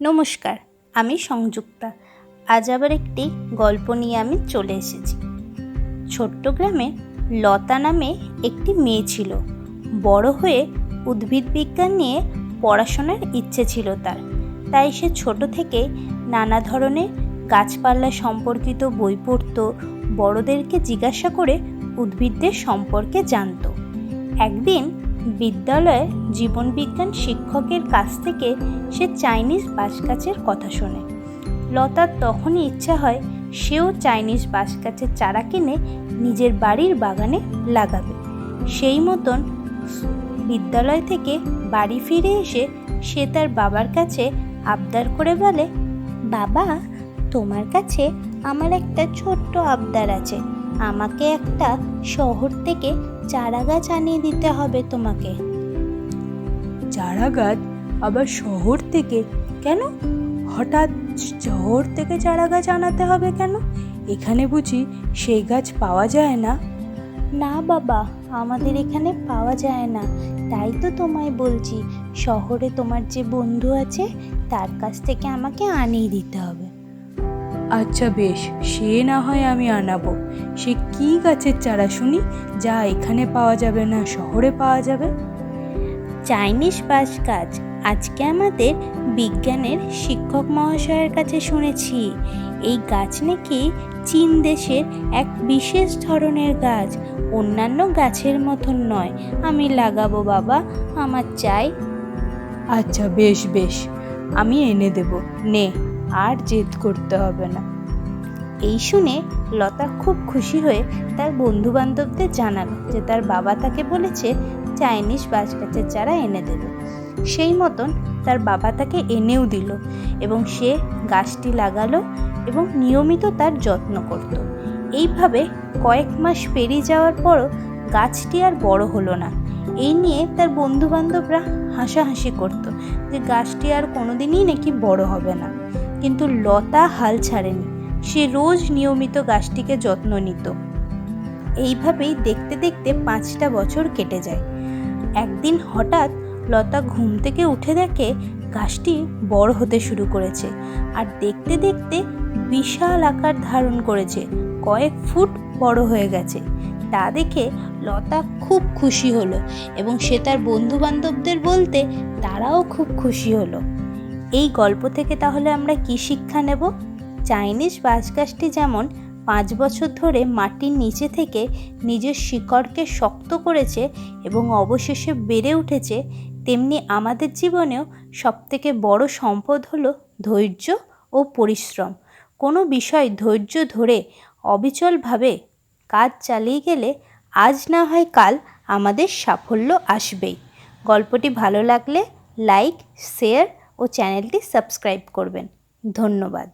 নমস্কার, আমি সংযুক্তা। আজ আবার একটি গল্প নিয়ে আমি চলে এসেছি। ছোট্ট গ্রামে লতা নামে একটি মেয়ে ছিল। বড় হয়ে উদ্ভিদ বিজ্ঞান নিয়ে পড়াশোনার ইচ্ছে ছিল তার। তাই সে ছোট থেকে নানা ধরনের গাছপালা সম্পর্কিত বই পড়ত, বড়দেরকে জিজ্ঞাসা করে উদ্ভিদদের সম্পর্কে জানত। একদিন বিদ্যালয়ে জীবনবিজ্ঞান শিক্ষকের কাছ থেকে সে চাইনিজ বাঁশগাছের কথা শোনে। লতার তখনই ইচ্ছা হয় সেও চাইনিজ বাঁশগাছের চারা কিনে নিজের বাড়ির বাগানে লাগাবে। সেই মতন বিদ্যালয় থেকে বাড়ি ফিরে এসে সে তার বাবার কাছে আবদার করে বলে, বাবা, তোমার কাছে আমার একটা ছোট্ট আবদার আছে। আমাকে একটা শহর থেকে চারা গাছ আনিয়ে দিতে হবে তোমাকে। চারা গাছ? আবার শহর থেকে? কেন হঠাৎ শহর থেকে চারা গাছ আনাতে হবে কেন? এখানে বুঝি সেই গাছ পাওয়া যায় না? না বাবা, আমাদের এখানে পাওয়া যায় না। তাই তো তোমায় বলছি, শহরে তোমার যে বন্ধু আছে তার কাছ থেকে আমাকে আনিয়ে দিতে হবে। আচ্ছা বেশ, সে না হয় আমি আনাবো। সে কি গাছের চারা শুনি, যা এখানে পাওয়া যাবে না শহরে পাওয়া যাবে? চাইনিজ বাঁশ গাছ। আজকে আমাদের বিজ্ঞানের শিক্ষক মহাশয়ের কাছে শুনেছি এই গাছ নাকি চীন দেশের এক বিশেষ ধরনের গাছ, অন্যান্য গাছের মতন নয়। আমি লাগাবো বাবা, আমার চাই। আচ্ছা বেশ বেশ, আমি এনে দেব, নে, আর জেদ করতে হবে না। এই শুনে লতা খুব খুশি হয়ে তার বন্ধু বান্ধবদের জানালো যে তার বাবা তাকে বলেছে চাইনিজ বাঁশ গাছের চারা এনে দেবে। সেই মতন তার বাবা তাকে এনেও দিল এবং সে গাছটি লাগালো এবং নিয়মিত তার যত্ন করত। এইভাবে কয়েক মাস পেরিয়ে যাওয়ার পরও গাছটি আর বড় হলো না। এই নিয়ে তার বন্ধু বান্ধবরা হাসাহাসি করত যে গাছটি আর কোনোদিনই নাকি বড় হবে না। কিন্তু লতা হাল ছাড়েনি। সে রোজ নিয়মিত গাছটিকে যত্ন নিত। এইভাবেই দেখতে দেখতে 5টা বছর কেটে যায়। একদিন হঠাৎ লতা ঘুম থেকে উঠে দেখে গাছটি বড় হতে শুরু করেছে আর দেখতে দেখতে বিশাল আকার ধারণ করেছে, কয়েক ফুট বড় হয়ে গেছে। তা দেখে লতা খুব খুশি হলো এবং সে তার বন্ধু বান্ধবদের বলতে তারাও খুব খুশি হলো। এই গল্প থেকে তাহলে আমরা কি শিক্ষা নেব? চাইনিজ বাঁশ গাছটি যেমন 5 বছর ধরে মাটির নিচে থেকে নিজের শিকড়কে শক্ত করেছে এবং অবশেষে বেড়ে উঠেছে, তেমনি আমাদের জীবনেও সবথেকে বড় সম্পদ হলো ধৈর্য ও পরিশ্রম। কোনো বিষয় ধৈর্য ধরে অবিচলভাবে কাজ চালিয়ে গেলে আজ না হয় কাল আমাদের সাফল্য আসবেই। গল্পটি ভালো লাগলে লাইক, শেয়ার ও চ্যানেলটি সাবস্ক্রাইব করবেন। ধন্যবাদ।